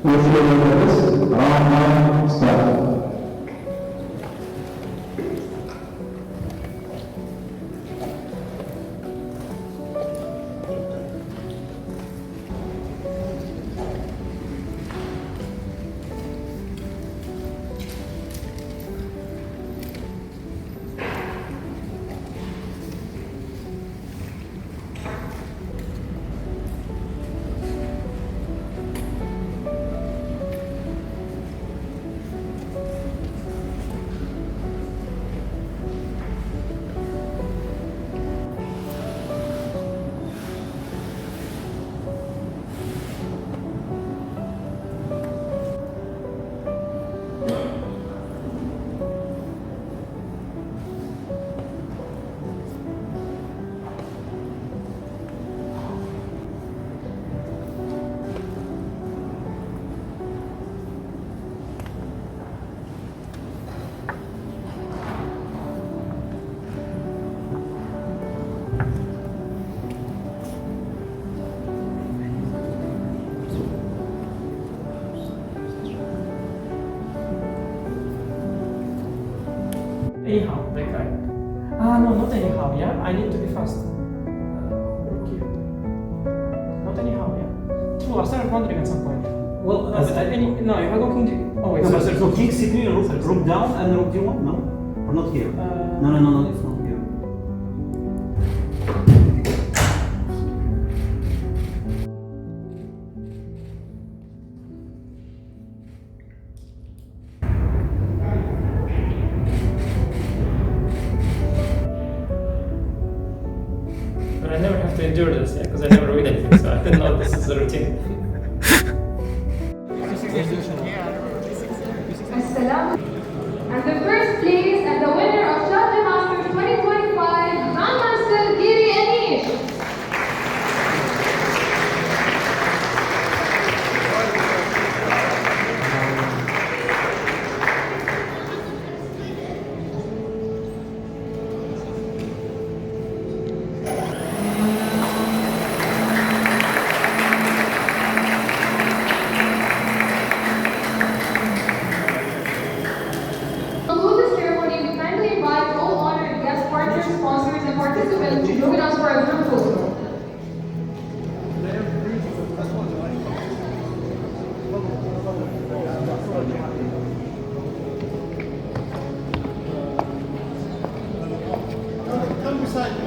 Round 1, start. Anyhow, that guy. No, not anyhow, yeah? I need to be fast. Okay. Not anyhow, yeah? True, I started wondering at some point. Well, No, but no, if I go king d... Oh, wait, no, sorry. so king c3, rook down, and rook d1, no? Or not here? No, it's not here. But I never have to endure this, yeah, because I never read anything, so I didn't know this is the routine. And the first place and the winner of Sharjah Masters 2025, Grandmaster Giri Anish. Sponsors and participants to join us for a group photo. Come beside me.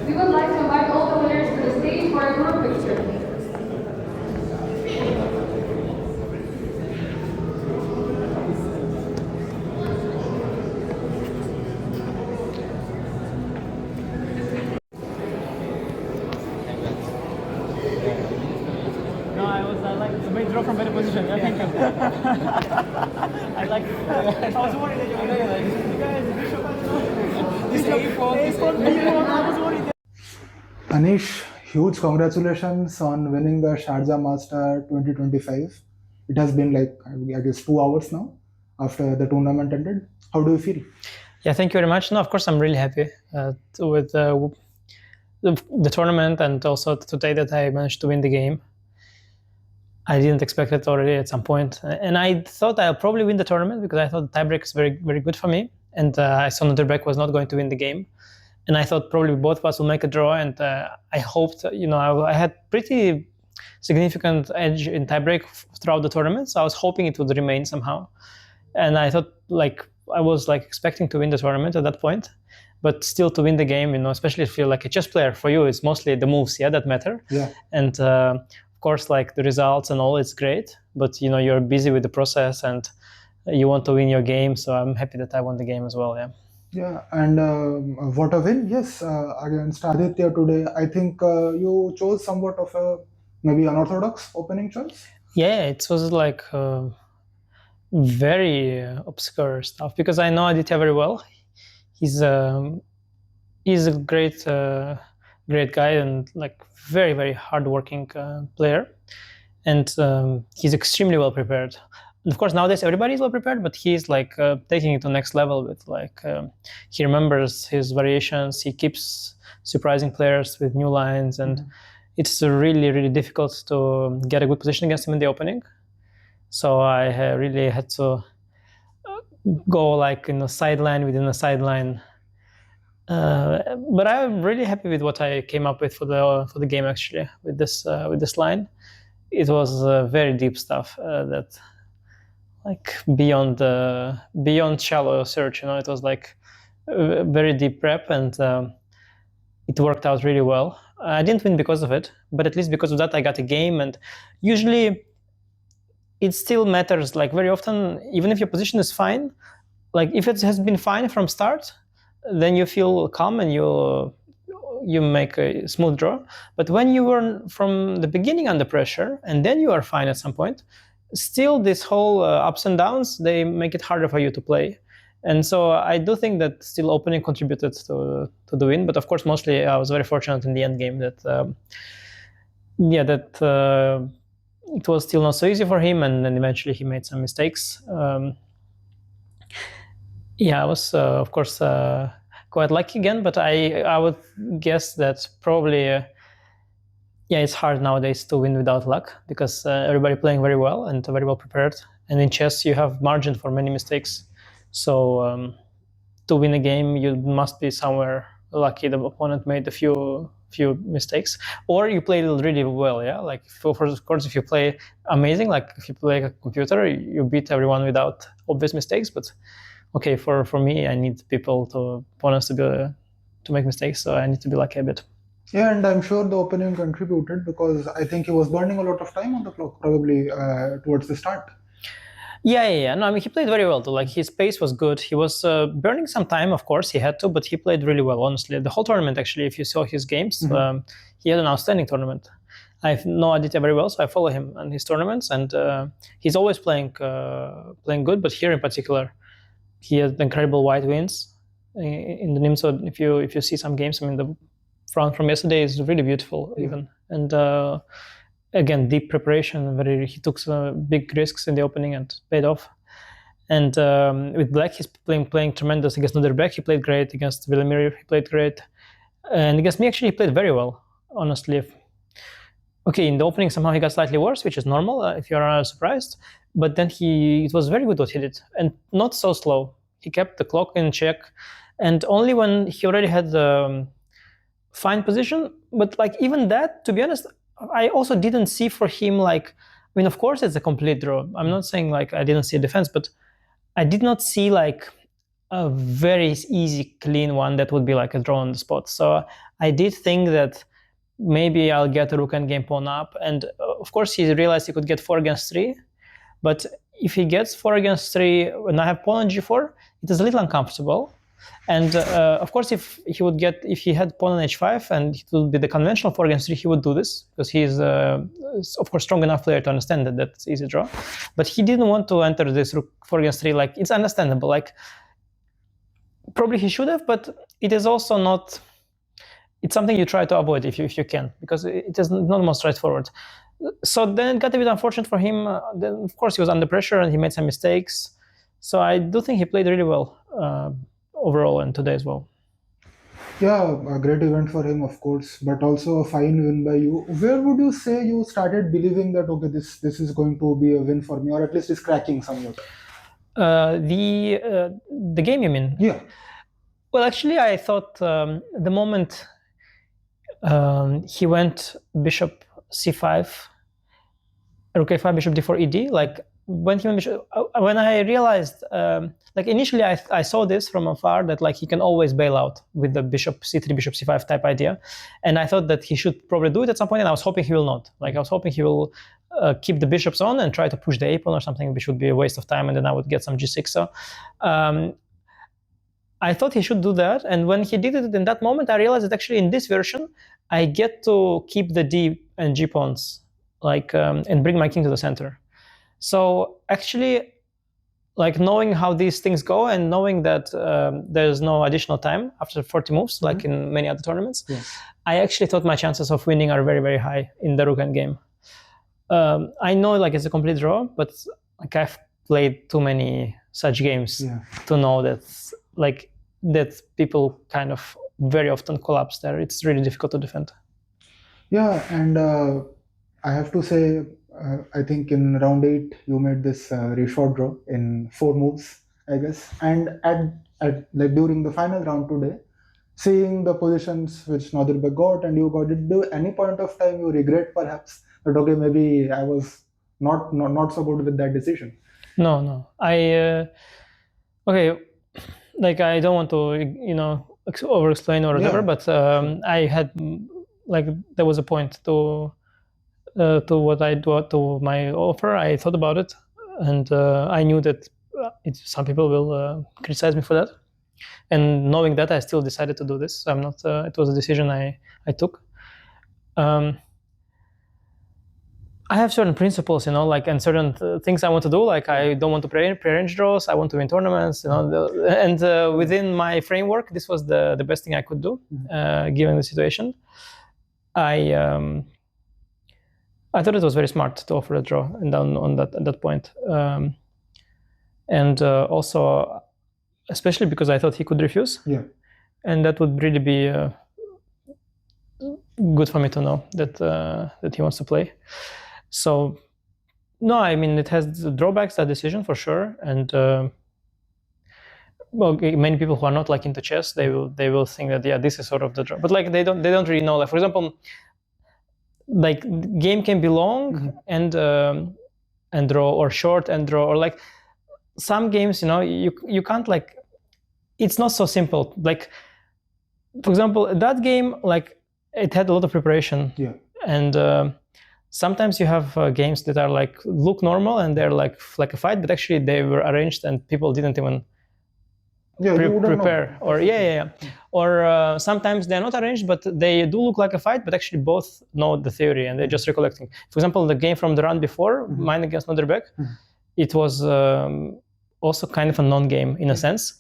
We would like to invite all the winners to the stage for a group picture. It's a great draw from better position. Yeah, thank you. I like it. I was worried that you were going to you guys, I was worried. Anish, huge congratulations on winning the Sharjah Master 2025. It has been like, I guess, 2 hours now after the tournament ended. How do you feel? Yeah, thank you very much. No, of course, I'm really happy with the tournament, and also today that I managed to win the game. I didn't expect it already at some point. And I thought I'll probably win the tournament because I thought the tiebreak is very, very good for me. And I saw Nurberg was not going to win the game. And I thought probably both of us will make a draw. And I hoped, I had pretty significant edge in tiebreak throughout the tournament. So I was hoping it would remain somehow. And I thought I was expecting to win the tournament at that point. But still to win the game, especially if you're like a chess player, for you, it's mostly the moves, that matter. Yeah. And of course, the results and all, it's great, but you're busy with the process and you want to win your game. So I'm happy that I won the game as well. Yeah. Yeah, and what a win! Yes, against Aditya today. I think you chose somewhat of a maybe unorthodox opening choice. Yeah, it was very obscure stuff because I know Aditya very well. He's a great guy and very, very hardworking player, and he's extremely well prepared. of course, nowadays everybody is well prepared, but he's like taking it to the next level with like he remembers his variations. He keeps surprising players with new lines, and it's really, really difficult to get a good position against him in the opening. So I really had to go like in a sideline within a sideline. But I'm really happy with what I came up with for the game. Actually, with this line, it was very deep stuff that like beyond shallow search. It was like very deep prep, and it worked out really well. I didn't win because of it, but at least because of that, I got a game. And usually, it still matters. Like very often, even if your position is fine, like if it has been fine from start, then you feel calm and you make a smooth draw. But when you were from the beginning under pressure and then you are fine at some point, still this whole ups and downs, they make it harder for you to play. And so I do think that still opening contributed to the win. But of course, mostly I was very fortunate in the end game that it was still not so easy for him, and then eventually he made some mistakes. I was of course quite lucky again, but I would guess that probably it's hard nowadays to win without luck, because everybody playing very well and very well prepared, and in chess you have margin for many mistakes. So to win a game, you must be somewhere lucky. The opponent made a few mistakes, or you played really well. Like of course, if you play amazing, like if you play a computer, you beat everyone without obvious mistakes. But okay, for me, I need opponents to make mistakes, so I need to be lucky a bit. Yeah, and I'm sure the opening contributed, because I think he was burning a lot of time on the clock, probably towards the start. Yeah. No, I mean, he played very well too. Like his pace was good. He was burning some time, of course, he had to, but he played really well, honestly. The whole tournament, actually, if you saw his games, he had an outstanding tournament. I know Aditya very well, so I follow him and his tournaments, and he's always playing good, but here in particular, he had incredible white wins in the NIM. So if you see some games, I mean, the front from yesterday is really beautiful, even. And again, deep preparation. He took some big risks in the opening and paid off. And with black, he's playing tremendous against Nurderbeck. He played great against Velimir. He played great, and against me, actually, he played very well. Honestly, okay, in the opening somehow he got slightly worse, which is normal if you are surprised. But then it was very good what he did, and not so slow. He kept the clock in check, and only when he already had the fine position. But like even that, to be honest, I also didn't see for him, like, I mean, of course it's a complete draw. I'm not saying like I didn't see a defense, but I did not see like a very easy, clean one that would be like a draw on the spot. So I did think that maybe I'll get a rook and game pawn up. And of course he realized he could get 4 against 3. But if he gets 4 against 3, when I have pawn on g4, it is a little uncomfortable. And of course, if he had pawn on h5 and it would be the conventional 4 against 3, he would do this, because he is, of course, strong enough player to understand that that's easy draw. But he didn't want to enter this rook 4 against 3. Like, it's understandable. Like, probably he should have, but it is also not. It's something you try to avoid if you can, because it is not most straightforward. So then it got a bit unfortunate for him. Then of course he was under pressure and he made some mistakes. So I do think he played really well overall, and today as well. Yeah, a great event for him, of course, but also a fine win by you. Where would you say you started believing that, okay, this is going to be a win for me, or at least it's cracking somewhat? The game, you mean? Yeah. Well, actually, I thought the moment he went bishop c5, rook a5, bishop d4, ed, like when I realized, like initially I saw this from afar, that like he can always bail out with the bishop c3, bishop c5 type idea, and I thought that he should probably do it at some point, and I was hoping he will not. Like I was hoping he will keep the bishops on and try to push the a pawn or something, which would be a waste of time, and then I would get some g6. So I thought he should do that, and when he did it in that moment, I realized that actually in this version I get to keep the d and g pawns, like and bring my king to the center. So actually, like knowing how these things go and knowing that there's no additional time after 40 moves, like in many other tournaments, I actually thought my chances of winning are very, very high in the rook endgame. I know like it's a complete draw, but like played too many such games to know that people kind of very often collapse there. It's really difficult to defend. Yeah, and I have to say, I think in round 8 you made this very short draw in 4 moves, I guess. And at like during the final round today, seeing the positions which Nadirbek got and you got, did any point of time you regret perhaps that okay, maybe I was not so good with that decision? No. Okay, like I don't want to over explain or whatever, but I had there was a point to what I do to my offer. I thought about it, and I knew that some people will criticize me for that. And knowing that, I still decided to do this. I'm not. It was a decision I took. I have certain principles, and certain things I want to do. Like I don't want to pre-arrange draws. I want to win tournaments, and within my framework, this was the best thing I could do, given the situation. I thought it was very smart to offer a draw and down on at that point, and also, especially because I thought he could refuse. Yeah, and that would really be good for me to know that he wants to play. So, no, I mean it has drawbacks, that decision for sure, and many people who are not into chess, they will think that this is sort of the draw, but they don't really know. For example, game can be long and draw, or short and draw, or some games, you can't it's not so simple. For example, that game, it had a lot of preparation, and sometimes you have games that are look normal and they're like a fight, but actually they were arranged and people didn't even prepare. Or or sometimes they're not arranged, but they do look like a fight, but actually both know the theory and they're just recollecting. For example, the game from the round before, mine against Nadirbek, it was also kind of a non-game in a sense,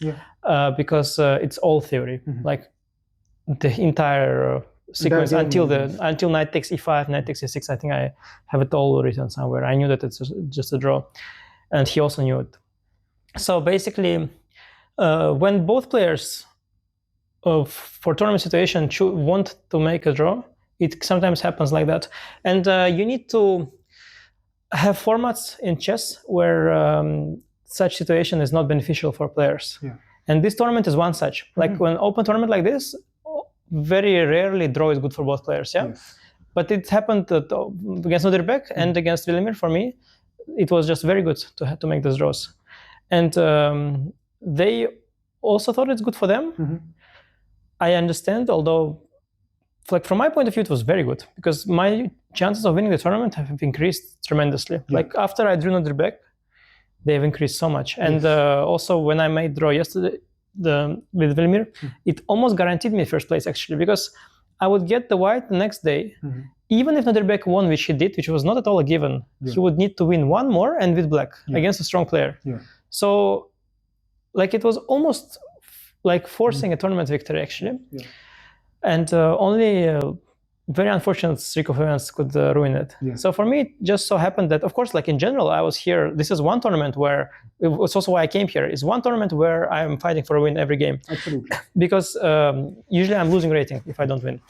because it's all theory, the entire sequence until knight takes e5, knight takes e6. I think I have it all written somewhere. I knew that it's just a draw, and he also knew it. So basically, when both players for tournament situation want to make a draw, it sometimes happens like that. And you need to have formats in chess where such situation is not beneficial for players. And this tournament is one such. When open tournament like this, very rarely draw is good for both players. But it happened against Nadirbek and against Velimir. For me, it was just very good to make those draws. And they also thought it's good for them. I understand, although from my point of view, it was very good because my chances of winning the tournament have increased tremendously. After I drew Nadirbek, they've increased so much. And also when I made draw yesterday with Velimir, it almost guaranteed me first place actually, because I would get the white the next day. Even if Nadirbek won, which he did, which was not at all a given, he would need to win one more and with black against a strong player. So it was almost forcing a tournament victory actually. And only very unfortunate streak of events could ruin it. So for me, it just so happened that, of course, in general, I was here. This is one tournament where, it's also why I came here, is one tournament where I'm fighting for a win every game. Absolutely. Because usually I'm losing rating if I don't win.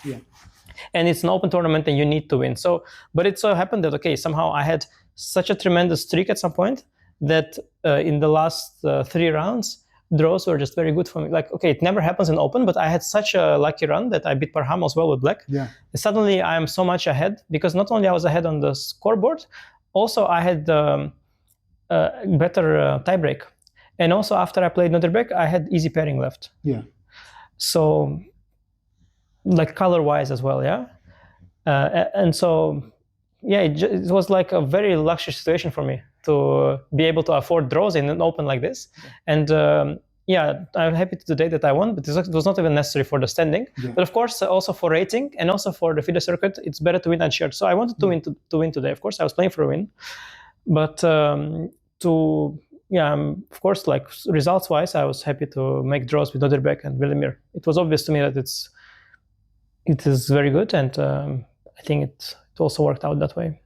And it's an open tournament and you need to win. So, but it so happened that, okay, somehow I had such a tremendous streak at some point that in the last 3 rounds, draws were just very good for me. Okay, it never happens in open, but I had such a lucky run that I beat Parham as well with black. Suddenly I am so much ahead because not only I was ahead on the scoreboard, also I had better tiebreak. And also after I played Nadirbek, I had easy pairing left. So color-wise as well, and so it was a very luxurious situation for me to be able to afford draws in an open like this. And I'm happy today that I won, but it was not even necessary for the standing. But of course, also for rating and also for the FIDE circuit, it's better to win unshared. So I wanted to win today. Of course, I was playing for a win, but of course, results-wise, I was happy to make draws with Nadirbek and Velimir. It was obvious to me that it is very good, and I think it also worked out that way.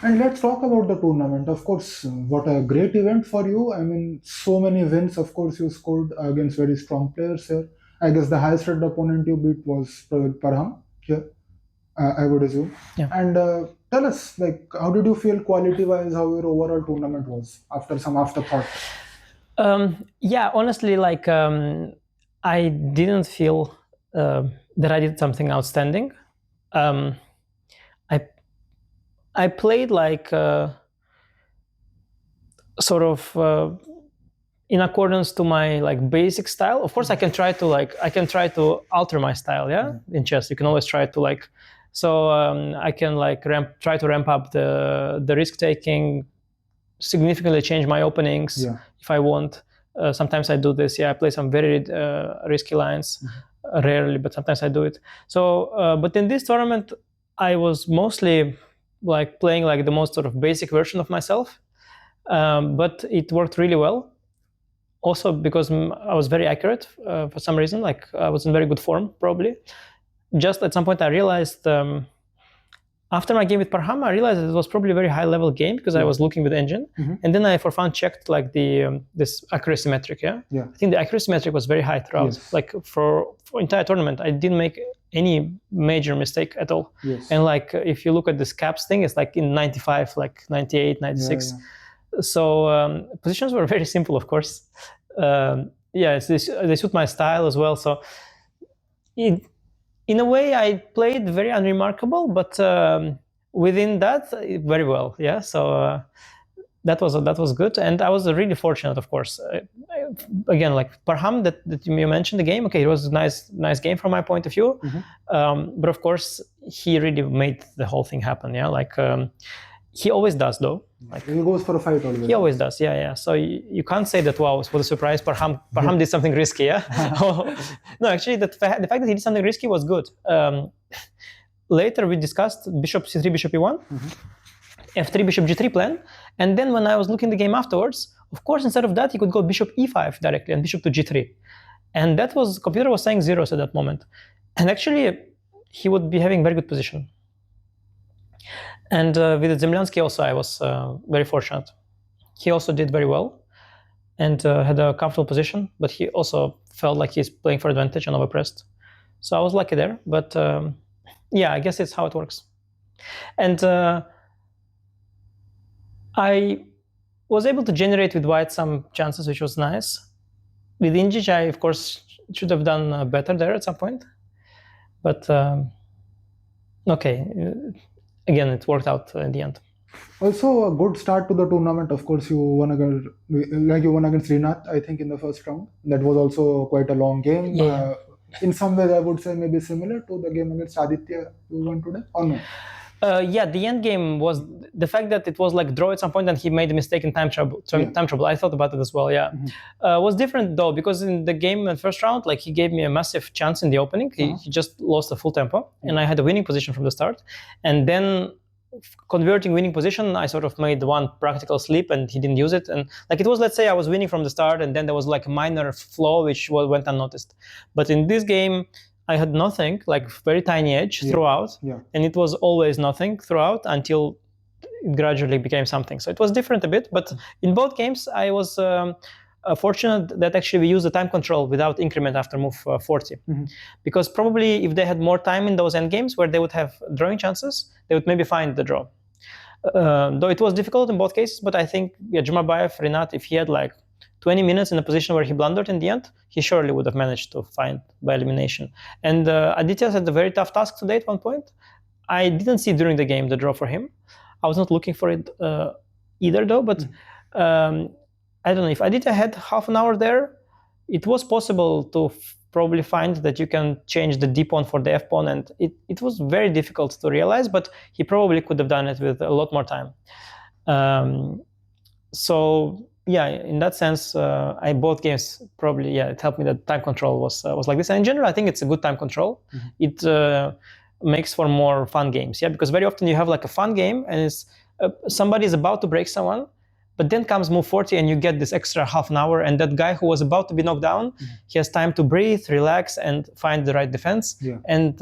And let's talk about the tournament. Of course, what a great event for you. I mean, so many wins. Of course, you scored against very strong players here. I guess the highest rated opponent you beat was Parham here, I would assume. Yeah. And tell us, like, how did you feel quality-wise? How your overall tournament was after some afterthought? Yeah, honestly, like I didn't feel that I did something outstanding. I played like sort of in accordance to my like basic style. Of course, I can try to alter my style. Yeah, in chess, you can always try to like. So I can like try to ramp up the risk taking, significantly change my openings if I want. Sometimes I do this. Yeah, I play some very risky lines, rarely, but sometimes I do it. So, but in this tournament, I was mostly like playing like the most sort of basic version of myself, but it worked really well. Also because I was very accurate for some reason, like I was in very good form probably. Just at some point I realized after my game with Parham, I realized that it was probably a very high level game because I was looking with engine. And then I for fun checked like the this accuracy metric. I think the accuracy metric was very high throughout. Like for entire tournament, I didn't make any major mistake at all. And like if you look at this caps thing, it's like in 95, like 98, 96. So positions were very simple, of course. They suit my style as well. So in a way, I played very unremarkable, but within that, very well. Yeah, so that was good, and I was really fortunate, of course. Again, like Parham, that you mentioned the game. Okay, it was a nice game from my point of view, but of course, he really made the whole thing happen. Yeah, like he always does, though. Like he goes for a fight always. He always does, yeah. So you can't say that, wow, it was a surprise. Parham did something risky, yeah? No, actually, the fact that he did something risky was good. Later, we discussed bishop c3, bishop e1, f3, bishop g3 plan. And then when I was looking at the game afterwards, of course, instead of that, he could go bishop e5 directly and bishop to g3. And that was, computer was saying zeros at that moment. And actually, he would be having very good position. And with Zemlyansky also, I was very fortunate. He also did very well and had a comfortable position, but he also felt like he's playing for advantage and overpressed. So I was lucky there, but yeah, I guess it's how it works. And I was able to generate with white some chances, which was nice. With Injic, I, of course, should have done better there at some point. But okay. Again, it worked out in the end. Also, a good start to the tournament. Of course, you won against Srinath, I think, in the first round. That was also quite a long game. Yeah. In some ways, I would say maybe similar to the game against Aditya you won today, or no? Yeah, the end game was the fact that it was like draw at some point and he made a mistake in time trouble. I thought about it as well. Yeah, was different though because in the game in the first round, like he gave me a massive chance in the opening. He just lost the full tempo, and I had a winning position from the start. And then converting winning position, I sort of made one practical slip, and he didn't use it. And like it was, let's say I was winning from the start, and then there was like a minor flaw which went unnoticed. But in this game, I had nothing, like very tiny edge throughout, and it was always nothing throughout until it gradually became something. So it was different a bit, but in both games, I was fortunate that actually we used the time control without increment after move 40. Because probably if they had more time in those end games where they would have drawing chances, they would maybe find the draw. Though it was difficult in both cases, but I think Jumabyev, Rinat, if he had like 20 minutes in a position where he blundered in the end, he surely would have managed to find by elimination. And Aditya had a very tough task today at one point. I didn't see during the game the draw for him. I was not looking for it either though, but I don't know, if Aditya had half an hour there, it was possible to probably find that you can change the D pawn for the F pawn, and it was very difficult to realize, but he probably could have done it with a lot more time. So yeah, in that sense, I both games probably it helped me that time control was like this. And in general, I think it's a good time control. It makes for more fun games, because very often you have like a fun game and it's somebody is about to break someone, but then comes move 40 and you get this extra half an hour, and that guy who was about to be knocked down, he has time to breathe, relax, and find the right defense and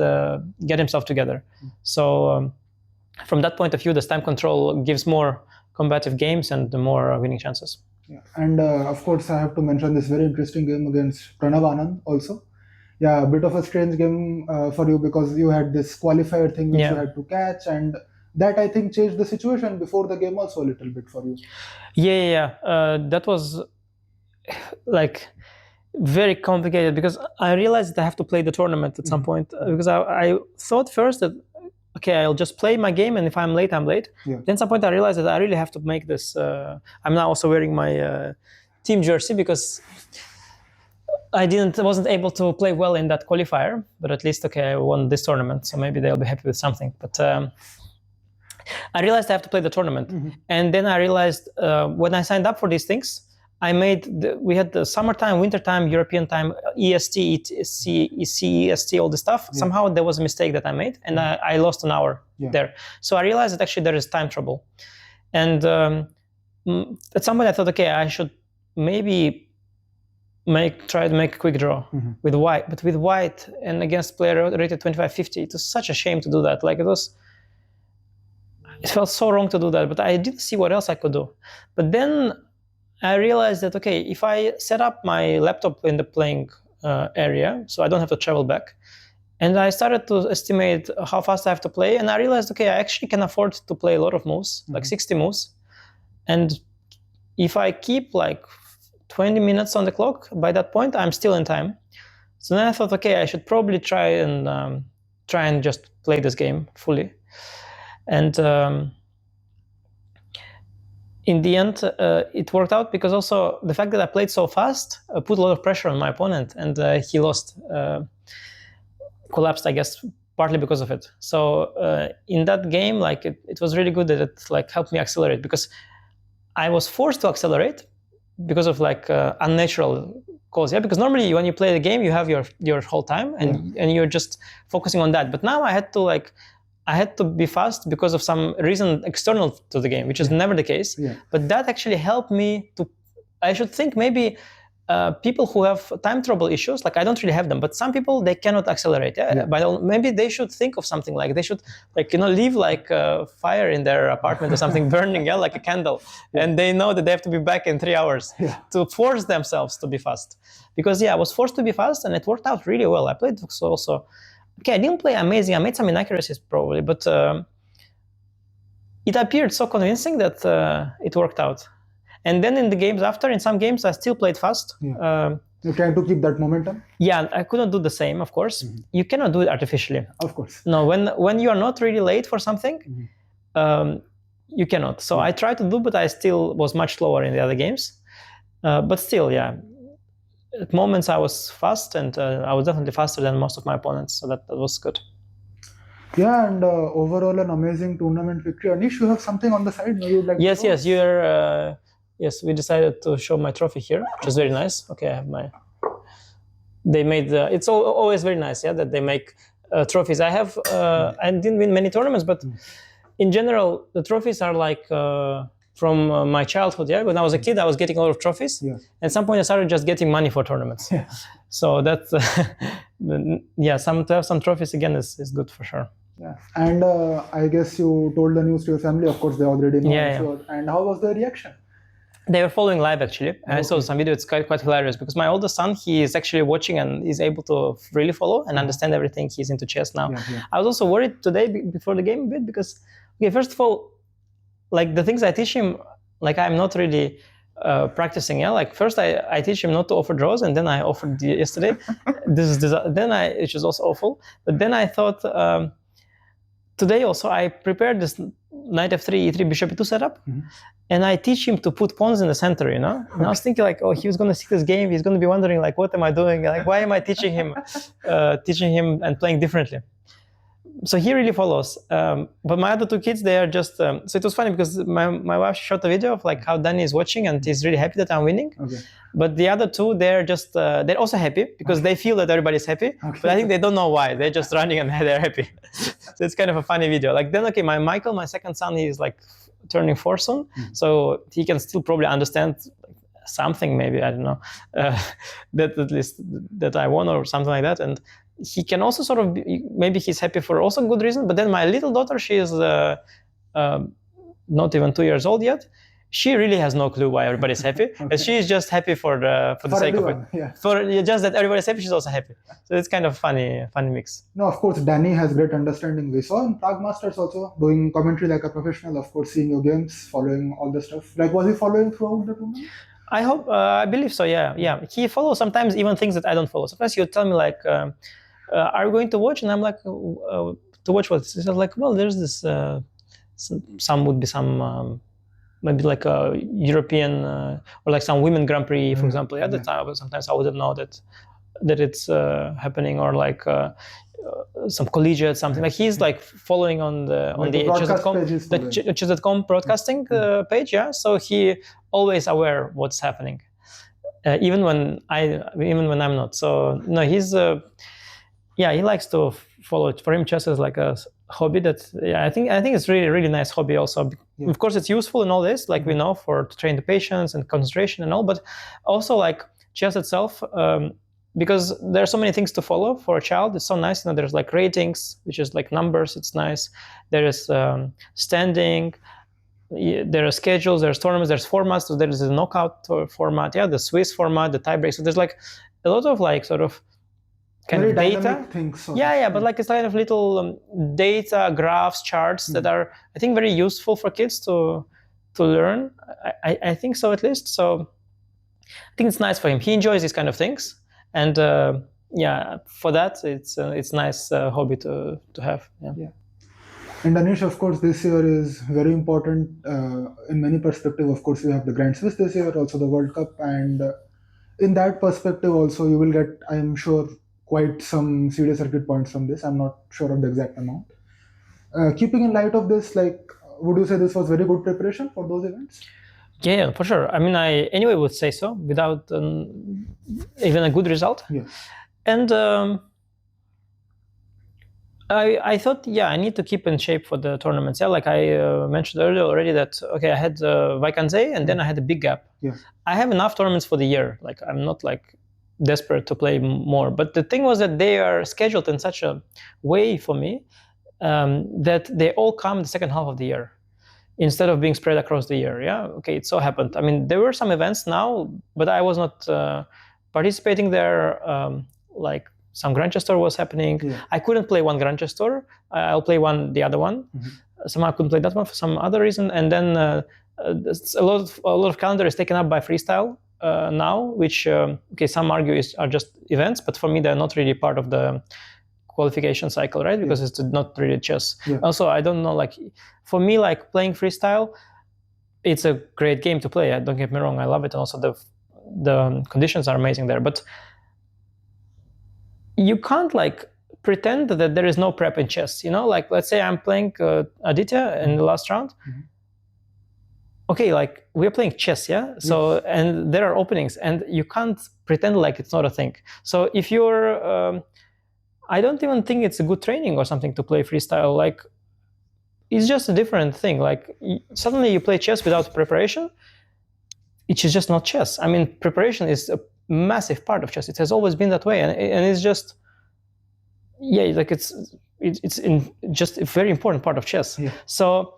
get himself together. So from that point of view, this time control gives more combative games and the more winning chances. Yeah. And of course, I have to mention this very interesting game against Pranav Anand also. Yeah, a bit of a strange game for you because you had this qualifier thing which Yeah. you had to catch, and that I think changed the situation before the game also a little bit for you. Yeah. That was like very complicated because I realized that I have to play the tournament at some point because I thought first that okay, I'll just play my game, and if I'm late, I'm late. Yeah. Then at some point I realized that I really have to make this. I'm now also wearing my team jersey because I wasn't able to play well in that qualifier, but at least okay, I won this tournament, so maybe they'll be happy with something. But I realized I have to play the tournament, and then I realized when I signed up for these things, we had the summertime, wintertime, European time, EST, CEST, all this stuff. Yeah. Somehow there was a mistake that I made, and I lost an hour there. So I realized that actually there is time trouble, and at some point I thought, okay, I should maybe try to make a quick draw with white, but with white and against player rated 2550. It was such a shame to do that. Like it felt so wrong to do that, but I didn't see what else I could do. But then I realized that, okay, if I set up my laptop in the playing area, so I don't have to travel back, and I started to estimate how fast I have to play, and I realized, okay, I actually can afford to play a lot of moves, like 60 moves. And if I keep like 20 minutes on the clock, by that point, I'm still in time. So then I thought, okay, I should probably try and just play this game fully. And in the end, it worked out because also the fact that I played so fast put a lot of pressure on my opponent, and he lost, collapsed, I guess, partly because of it. So in that game, like it was really good that it like helped me accelerate because I was forced to accelerate because of like unnatural cause. Yeah, because normally when you play the game, you have your whole time and you're just focusing on that. But now I had to be fast because of some reason external to the game, which is never the case. Yeah. But that actually helped me to, I should think maybe people who have time trouble issues, like I don't really have them, but some people, they cannot accelerate. But maybe they should think of something like, they should leave like a fire in their apartment or something burning, like a candle. And they know that they have to be back in 3 hours to force themselves to be fast. Because I was forced to be fast and it worked out really well. I played also. Okay, I didn't play amazing. I made some inaccuracies probably, but it appeared so convincing that it worked out. And then in the games after, in some games, I still played fast. You're trying to keep that momentum? Yeah, I couldn't do the same, of course. You cannot do it artificially. Of course. No, when you are not really late for something, you cannot. So I tried to do, but I still was much slower in the other games. But still, at moments I was fast, and I was definitely faster than most of my opponents, so that was good. Yeah, and overall an amazing tournament victory. Anish, you have something on the side? Maybe you'd like to show? Yes, we decided to show my trophy here, which is very nice. Okay, I have they made it's always very nice, that they make trophies. I didn't win many tournaments, but in general, the trophies are like from my childhood. When I was a kid, I was getting a lot of trophies. At some point I started just getting money for tournaments. So that's to have some trophies again is good for sure. And I guess you told the news to your family. Of course, they already know. Sure. And how was the reaction? They were following live actually. I saw some video. It's quite hilarious because my oldest son, he is actually watching and is able to really follow and understand everything. He's into chess now. I was also worried today before the game a bit because, first of all, like the things I teach him, like I'm not really practicing. Like first I teach him not to offer draws, and then I offered yesterday. Which is also awful. But then I thought today also I prepared this knight f3, e3, bishop e2 setup, and I teach him to put pawns in the center. And I was thinking like, he was going to see this game. He's going to be wondering like, what am I doing? Like, why am I teaching him and playing differently? So he really follows. But my other two kids, they are just, so it was funny because my wife shot a video of like how Danny is watching and he's really happy that I'm winning. But the other two, they're just, they're also happy because they feel that everybody's happy. But I think they don't know why. They're just running and they're happy. So it's kind of a funny video. Like then, my Michael, my second son, he's like turning 4 soon. So he can still probably understand something, maybe, I don't know, that at least that I won or something like that. And he can also sort of maybe he's happy for also good reason. But then my little daughter, she is not even 2 years old yet. She really has no clue why everybody's happy, and she is just happy for the sake everyone, of it. yeah. For just that everybody's happy, she's also happy. So it's kind of funny mix. No, of course, Danny has great understanding. We saw in Prague Masters also doing commentary like a professional. Of course, seeing your games, following all the stuff. Like, was he following throughout the tournament? I believe so. Yeah. He follows sometimes even things that I don't follow. Sometimes he'll tell me like, "Are you going to watch?" And I'm like, "To watch what?" He's like, "Well, there's this. Some would be some." Maybe like a European or like some women Grand Prix, for example. At the time, sometimes I wouldn't know that it's happening, or like some collegiate something. Like he's like following on the chess.com broadcasting page. Yeah, so he always aware what's happening, even when I'm not. So no, he's he likes to follow it. For him, chess is like a hobby that I think it's really nice hobby also. Of course, it's useful in all this, like we know, to train the patience and concentration and all, but also like chess itself, because there are so many things to follow for a child. It's so nice. There's like ratings, which is like numbers. It's nice. There is standing. There are schedules. There's tournaments. There's formats. So there is a knockout format. Yeah, the Swiss format, the tiebreak. So there's like a lot of like sort of kind very of data things. But like it's kind of little data graphs, charts that are, I think, very useful for kids to learn. I think so, at least. So I think it's nice for him. He enjoys these kind of things, and for that it's nice hobby to have. Yeah. And Anish, of course, this year is very important in many perspectives. Of course, you have the Grand Swiss this year, also the World Cup, and in that perspective also you will get, I am sure, quite some serious circuit points from this. I'm not sure of the exact amount. Keeping in light of this, like, would you say this was very good preparation for those events? Yeah, for sure. I mean, I anyway would say so, without even a good result. Yeah. And I thought, I need to keep in shape for the tournaments. Yeah, like I mentioned earlier already that, okay, I had Vaikanze and then I had a big gap. Yeah. I have enough tournaments for the year. Like I'm not like desperate to play more. But the thing was that they are scheduled in such a way for me that they all come the second half of the year instead of being spread across the year. Yeah, okay, it so happened. I mean, there were some events now, but I was not participating there. Like some Grandmaster was happening. Yeah. I couldn't play one Grandmaster. I'll play the other one. Somehow I couldn't play that one for some other reason. And then a lot of calendar is taken up by freestyle now, which some argue are just events, but for me they're not really part of the qualification cycle, right? Because it's not really chess. Yeah. Also, I don't know, like for me, like playing freestyle, it's a great game to play. Don't get me wrong, I love it, and also the conditions are amazing there. But you can't like pretend that there is no prep in chess. Like let's say I'm playing Aditya in the last round. Okay, like we're playing chess, yeah? So, and there are openings, and you can't pretend like it's not a thing. So if you're, I don't even think it's a good training or something to play freestyle. Like, it's just a different thing. Like, suddenly you play chess without preparation, which is just not chess. I mean, preparation is a massive part of chess. It has always been that way, and it's just, like it's just a very important part of chess. Yeah. So,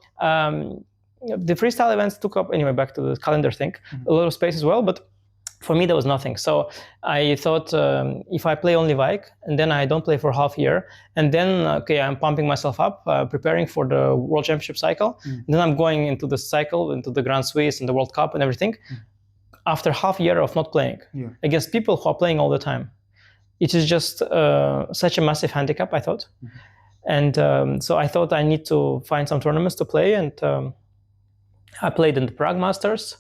the freestyle events took up, anyway, back to the calendar thing, a lot of space as well, but for me there was nothing. So I thought if I play only Vaik and then I don't play for half year, and then I'm pumping myself up, preparing for the World Championship cycle, and then I'm going into the cycle, into the Grand Swiss and the World Cup and everything, after half year of not playing against people who are playing all the time. It is just such a massive handicap, I thought. And so I thought I need to find some tournaments to play, and I played in the Prague Masters,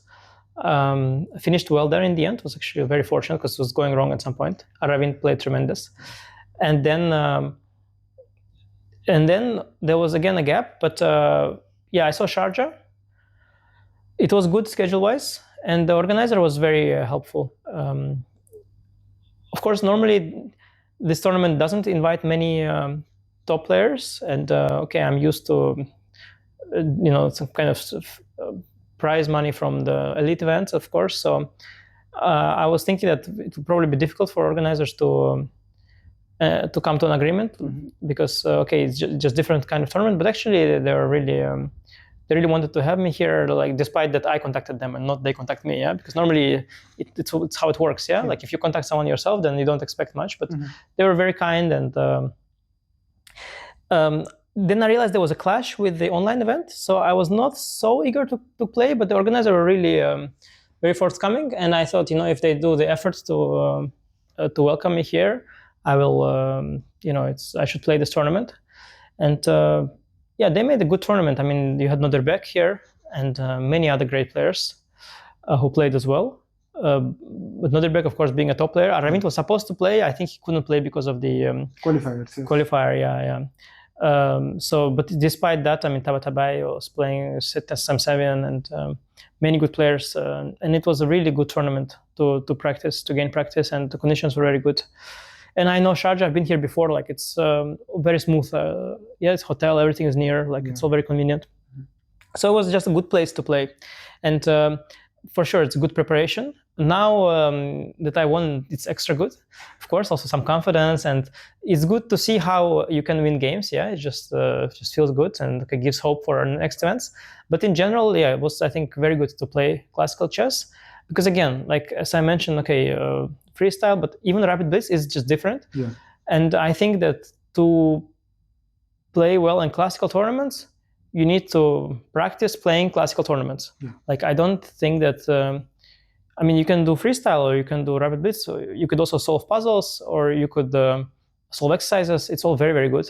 finished well there in the end. Was actually very fortunate because it was going wrong at some point. Aravind played tremendous. And then there was again a gap, but I saw Sharjah. It was good schedule-wise, and the organizer was very helpful. Of course, normally this tournament doesn't invite many top players, and I'm used to some kind of prize money from the elite events, of course. So I was thinking that it would probably be difficult for organizers to to come to an agreement, because okay, it's just different kind of tournament, but actually they're really they really wanted to have me here, like despite that I contacted them and not they contact me, yeah, because normally it's how it works, yeah? Like if you contact someone yourself, then you don't expect much, but they were very kind. And then I realized there was a clash with the online event, so I was not so eager to play, but the organizer were really very forthcoming, and I thought, if they do the efforts to welcome me here, I will, I should play this tournament. And they made a good tournament. I mean, you had Noderbek here and many other great players who played as well. But Noderbek, of course, being a top player, Aramint was supposed to play. I think he couldn't play because of the qualifiers. Yes. Qualifier, yeah. But despite that, I mean, Tabatabai was playing Sam Savian and many good players, and it was a really good tournament to gain practice, and the conditions were very good. And I know Sharjah, I've been here before, like it's very smooth. It's hotel, everything is near, like it's all very convenient. So it was just a good place to play. And for sure, it's a good preparation. Now that I won, it's extra good. Of course, also some confidence, and it's good to see how you can win games. Yeah, it just feels good and gives hope for our next events. But in general, it was, I think, very good to play classical chess, because again, like as I mentioned, freestyle, but even Rapid Blitz is just different. Yeah. And I think that to play well in classical tournaments, you need to practice playing classical tournaments. Yeah. Like I don't think that. You can do freestyle or you can do Rapid Blitz. So you could also solve puzzles, or you could solve exercises. It's all very, very good.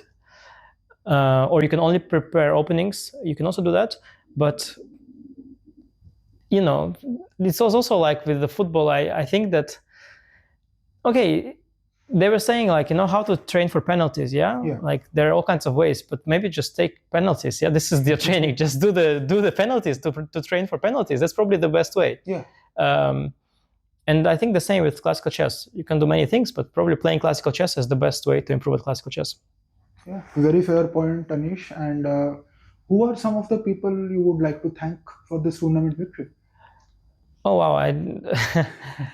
Or you can only prepare openings. You can also do that. But, it's also like with the football, I think that, they were saying how to train for penalties, yeah? Like there are all kinds of ways, but maybe just take penalties. Yeah, this is the training. Just do the penalties to train for penalties. That's probably the best way. Yeah. And I think the same with classical chess. You can do many things, but probably playing classical chess is the best way to improve at classical chess. Yeah, very fair point, Anish. And who are some of the people you would like to thank for this tournament victory? Oh, wow.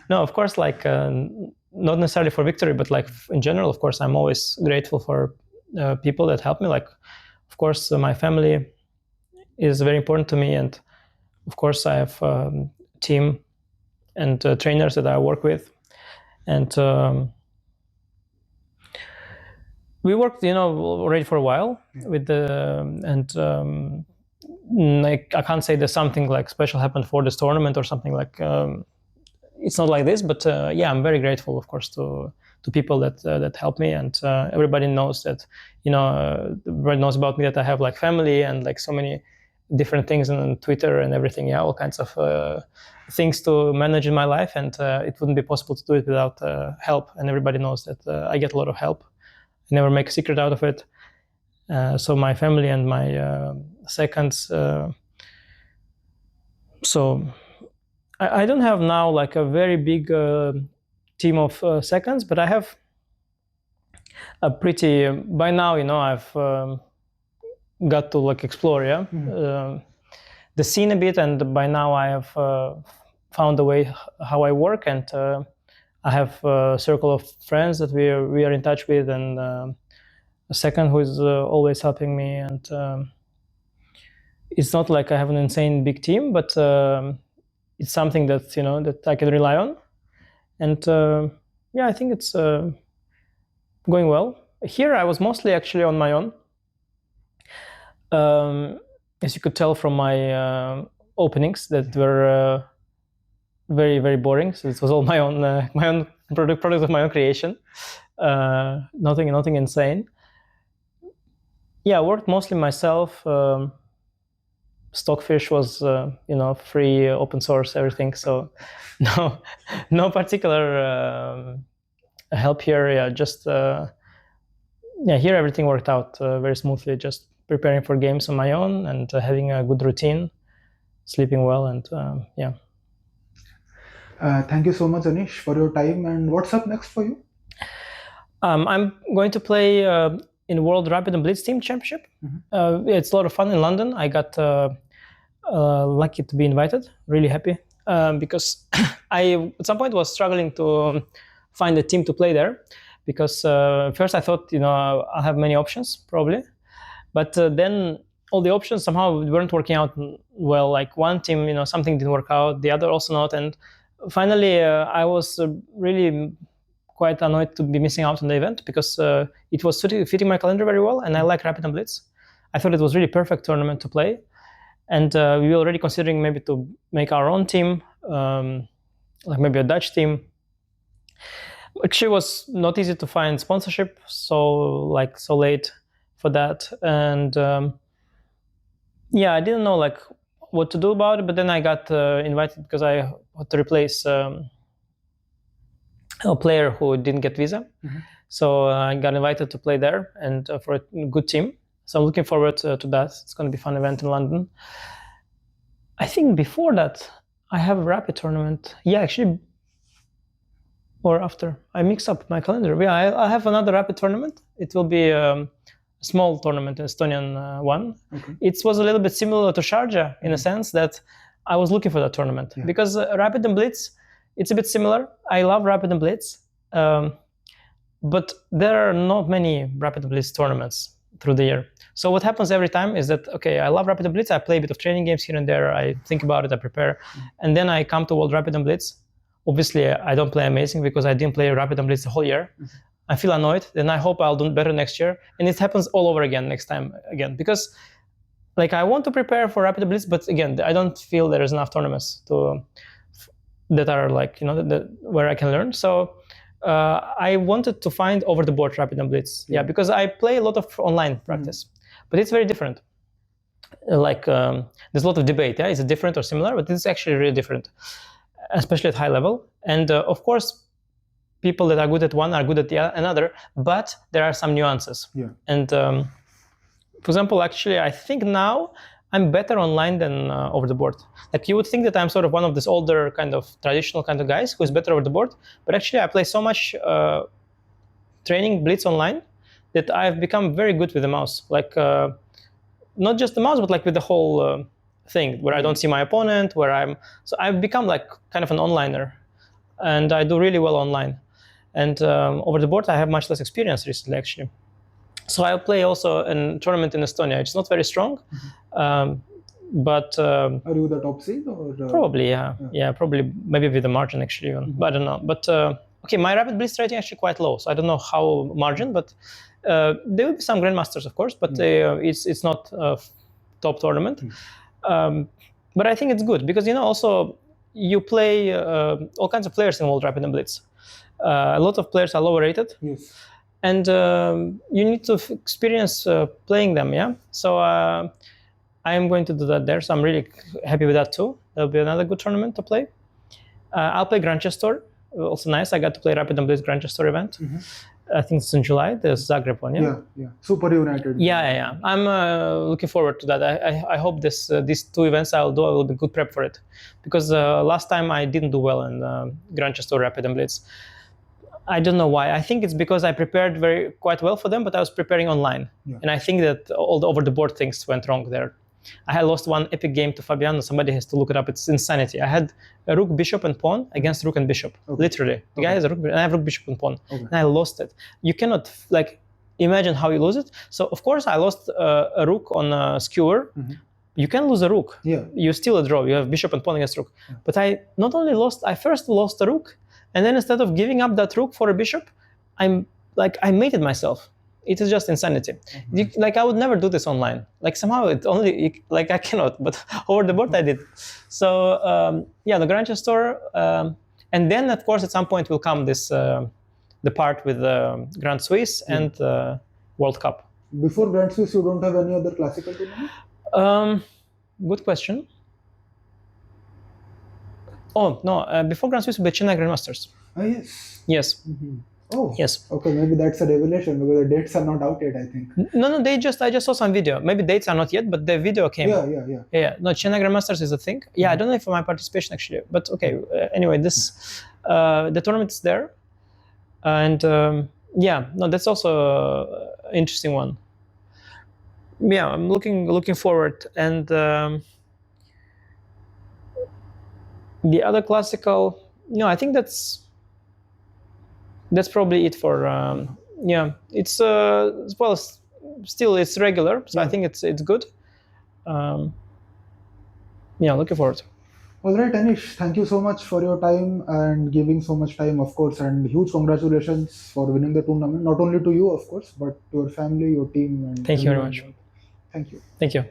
No, of course, not necessarily for victory, but in general, of course, I'm always grateful for people that help me. Of course, my family is very important to me. And of course, I have a team and trainers that I work with. And we worked, already for a while with I can't say there's something special happened for this tournament or something it's not like this, but I'm very grateful, of course, to people that help me, and everybody knows that, everybody knows about me that I have family and so many different things on Twitter and everything, all kinds of things to manage in my life, and it wouldn't be possible to do it without help, and everybody knows that I get a lot of help. I never make a secret out of it. So my family and my seconds. So I don't have now a very big team of seconds, but I have a pretty, by now, I've got to explore, the scene a bit, and by now I have found a way how I work, and I have a circle of friends that we are in touch with, and a second who is always helping me, and it's not like I have an insane big team, but it's something that that I can rely on, and I think it's going well. Here I was mostly actually on my own. As you could tell from my openings that were very, very boring. So it was all my own product of my own creation. Nothing insane. I worked mostly myself. Stockfish was free, open source, everything. So no particular help here. Just here everything worked out very smoothly. Just preparing for games on my own and having a good routine, sleeping well, and Thank you so much, Anish, for your time. And what's up next for you? I'm going to play in World Rapid and Blitz Team Championship. It's a lot of fun in London. I got lucky to be invited. Really happy because I at some point was struggling to find a team to play there, because first I thought, I'll have many options probably, but then all the options somehow weren't working out well. Like one team, something didn't work out, the other also not, and finally I was really quite annoyed to be missing out on the event because it was fitting my calendar very well, and I like Rapid and Blitz. I thought it was really perfect tournament to play, and we were already considering maybe to make our own team, like maybe a Dutch team. Actually, it was not easy to find sponsorship so late for that, and I didn't know what to do about it. But then I got invited because I had to replace a player who didn't get visa. So I got invited to play there and for a good team. So I'm looking forward to that. It's going to be a fun event in London. I think before that I have a Rapid tournament. Yeah, actually, or after. I mix up my calendar. Yeah, I have another Rapid tournament. It will be a small tournament, an Estonian one. Okay. It was a little bit similar to Sharjah in a sense that I was looking for that tournament because Rapid and Blitz, it's a bit similar. I love Rapid and Blitz, but there are not many Rapid and Blitz tournaments through the year. So what happens every time is that, okay, I love Rapid and Blitz. I play a bit of training games here and there. I think about it, I prepare. And then I come to World Rapid and Blitz. Obviously, I don't play amazing because I didn't play Rapid and Blitz the whole year. I feel annoyed, then I hope I'll do better next year. And it happens all over again next time again. Because I want to prepare for Rapid and Blitz, but again, I don't feel there is enough tournaments that are where I can learn. So I wanted to find over-the-board Rapid and Blitz. Yeah, because I play a lot of online practice, but it's very different. There's a lot of debate. Yeah, is it different or similar? But it's actually really different, especially at high level. And of course, people that are good at one are good at another, but there are some nuances. Yeah. And for example, actually, I think now I'm better online than over the board. You would think that I'm sort of one of this older kind of traditional kind of guys who is better over the board, but actually I play so much training Blitz online that I've become very good with the mouse. Not just the mouse, but with the whole thing where I don't see my opponent, so I've become kind of an onliner, and I do really well online. And over the board, I have much less experience recently, actually. So I'll play also a tournament in Estonia. It's not very strong, but are you the top seed or? Probably, yeah, probably maybe with a margin actually even, but I don't know. But okay, my Rapid Blitz rating actually quite low, so I don't know how margin, but there will be some Grandmasters, of course, but it's not a top tournament. But I think it's good because also you play all kinds of players in World Rapid and Blitz. A lot of players are lower rated. Yes. And you need to experience playing them, yeah? So I am going to do that there, so I'm really happy with that too. That'll be another good tournament to play. I'll play Grandmaster, also nice. I got to play Rapid and Blitz Grandmaster event. I think it's in July, the Zagreb one, yeah? Yeah. Super United. Yeah. I'm looking forward to that. I hope these two events I will be good prep for it. Because last time I didn't do well in Grandmaster Rapid and Blitz. I don't know why. I think it's because I prepared quite well for them, but I was preparing online. Yeah. And I think that all the over-the-board things went wrong there. I had lost one epic game to Fabiano. Somebody has to look it up. It's insanity. I had a rook, bishop, and pawn against rook and bishop. Okay. Literally. The guy has a rook, and I have rook, bishop, and pawn. Okay. And I lost it. You cannot imagine how you lose it. So, of course, I lost a rook on a skewer. You can lose a rook. Yeah. You steal a draw. You have bishop and pawn against rook. Yeah. But I first lost a rook, and then instead of giving up that rook for a bishop, I mated myself. It is just insanity. I would never do this online. Somehow it only, I cannot, but over the board I did. So, the Grandmaster, and then of course at some point will come this, the part with Grand Swiss and World Cup. Before Grand Swiss, you don't have any other classical tournament? Good question. Oh, no, before Grand Swiss, the Chennai Grandmasters. Oh, yes. Yes. Oh, yes. Okay, maybe that's a revelation because the dates are not out yet, I think. No, I just saw some video. Maybe dates are not yet, but the video came. Yeah. No, Chennai Grandmasters is a thing. Yeah, I don't know if my participation actually, but okay. Anyway, the tournament is there, and that's also an interesting one. Yeah, I'm looking forward, and the other classical. No, I think that's. that's probably it for yeah. It's well, still it's regular, so I think it's good. Yeah, looking forward. All right, Anish, thank you so much for your time and giving so much time, of course, and huge congratulations for winning the tournament. Not only to you, of course, but to your family, your team, and Thank you very everyone much. involved. Thank you. Thank you.